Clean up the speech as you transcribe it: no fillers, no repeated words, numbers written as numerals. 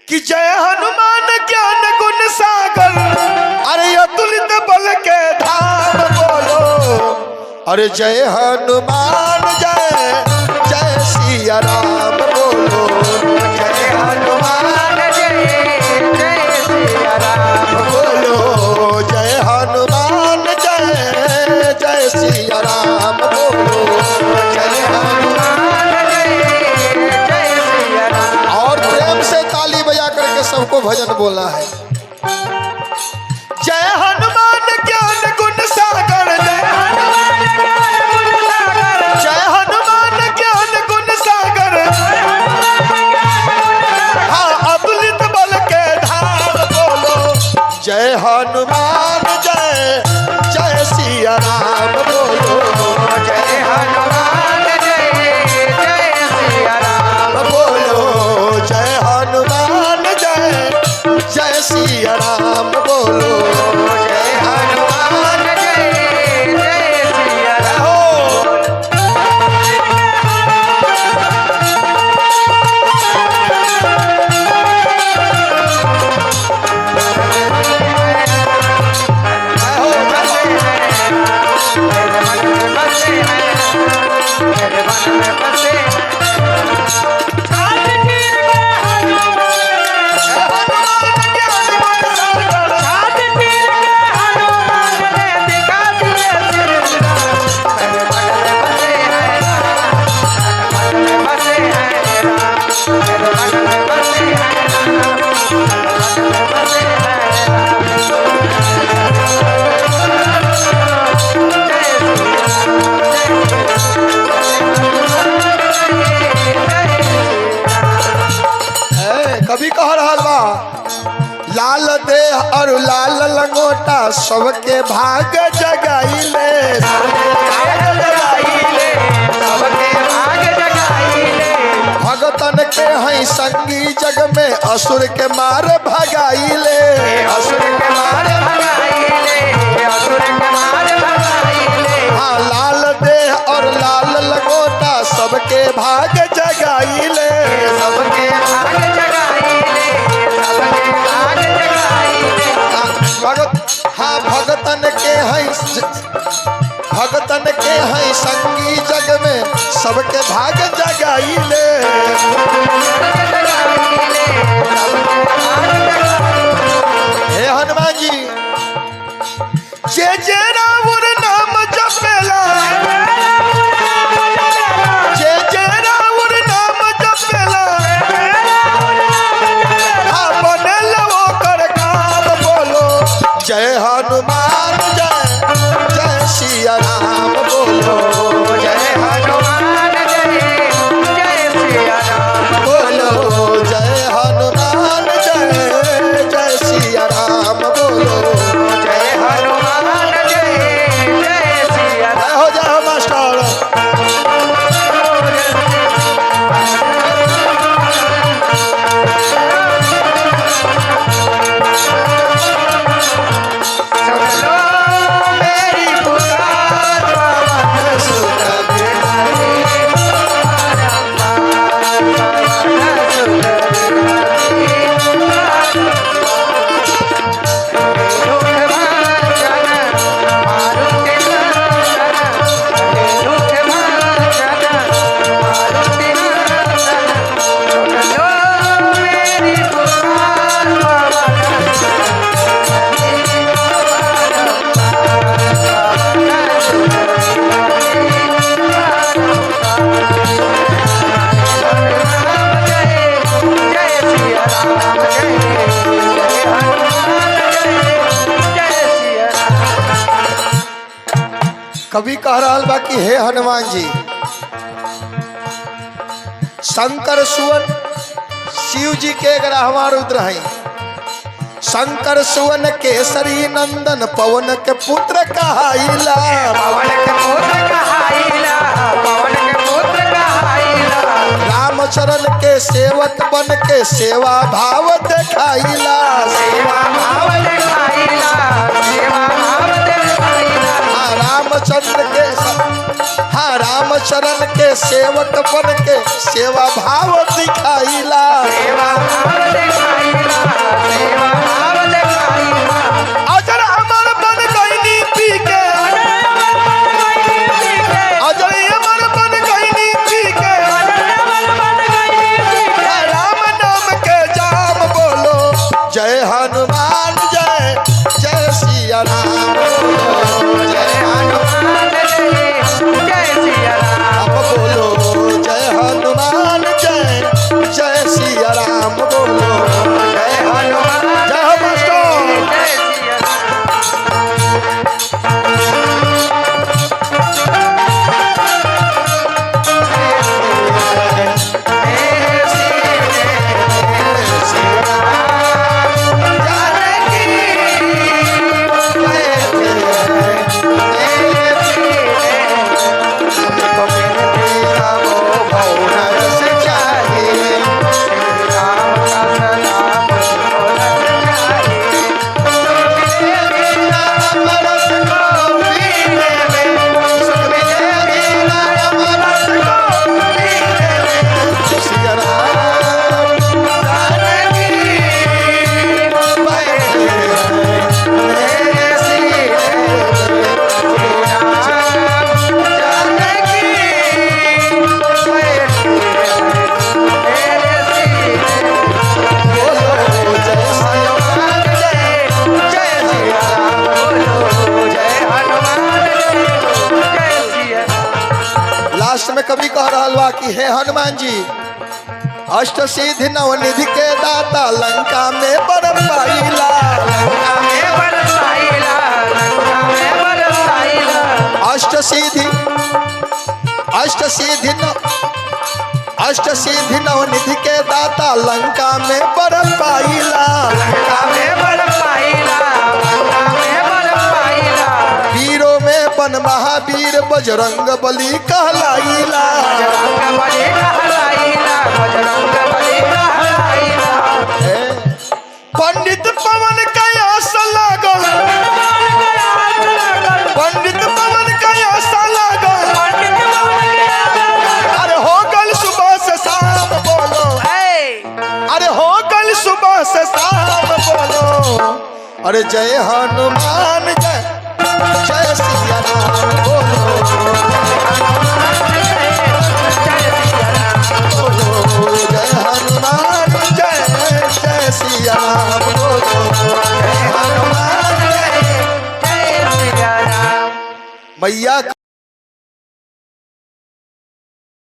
कि जय हनुमान ज्ञान गुण सागर, अरे अतुलित बल के धाम बोलो। अरे जय हनुमान जय जय सिया राम बोलो। जय हनुमान जय जय सिया राम बोलो। जय हनुमान जय जय सिया राम बोलो। जय हनुमान जय जय सिया राम। और प्रेम से ताली बजा करके सबको भजन बोला है। जय हनुमान ज्ञान गुण सागर, जय हनुमान ज्ञान गुण सागर, हाँ अतुलित बल के धाम बोलो। जय हनुमान जय जय सिया राम बोलो। जय हनुमान जय जय सिया राम बोलो। जय हनुमान जय जय सिया राम बोलो। जय हनुमान जय जय सिया राम। कभी कह रहा बा लाल देह और लाल लंगोटा सबके भाग जगाइले। भगतन के हई संगी जग में असुर के मार भगाइले। असुर के मार भगाइले। असुर के मार भगाइले। हाँ लाल देह और लाल लंगोटा सबके भाग जगाइले। सबके भाग जगाइले। सबके भाग जगाइले। हाँ भगतन के हई संगी जग में सबके भाग जगाइले। हे हनुमान जी जे जे रावण नाम जपेला, जे जे रावण नाम जपेला, हाँ बनेल ओकर काम बोलो। जय हनुमान जय जय सिया राम बोलो। जय हनुमान जय जय सिया राम बोलो। जय हनुमान जय जय सिया राम बोलो। जय हनुमान जय जय सिया राम। हो जाओ मास्टर। कभी कह रहा बा कि हे हनुमान जी शंकर सुवन शिव जी के 11वां रुद्र हैं। शंकर सुवन केसरी नंदन पवन के पुत्र कहाइला। पवन के पुत्र कहाइला। पवन के पुत्र कहाइला। रामचरण के सेवक बन के सेवा भाव दिखाइला। सेवा भाव दिखाइला। सेवा भाव दिखाइला। रामचंद्र के हाँ रामचरण के सेवक बन के सेवा भाव दिखाइला। सेवा भाव दिखाइला। राम बोलो जय हनुमान जय हो मास्टर। जय सिया लास्ट में कवि कह रहा बा कि हे हनुमान जी अष्ट सिद्धि नवनिधि के दाता लंका में बरम पाइला अष्ट सिद्धि नवनिधि के दाता लंका में बरम पाइला वीरों में बन महावीर बजरंग बली कहलाइला पंडित पवन का आशा लागल पंडित पवन का आशा लागल अरे हो गल सुबह से शाम बोलो अरे हो गल सुबह से शाम बोलो अरे जय हनुमान जय जय सिया राम बोलो जय हनुमान जय जय सिया राम बोलो जय हनुमान जय मैया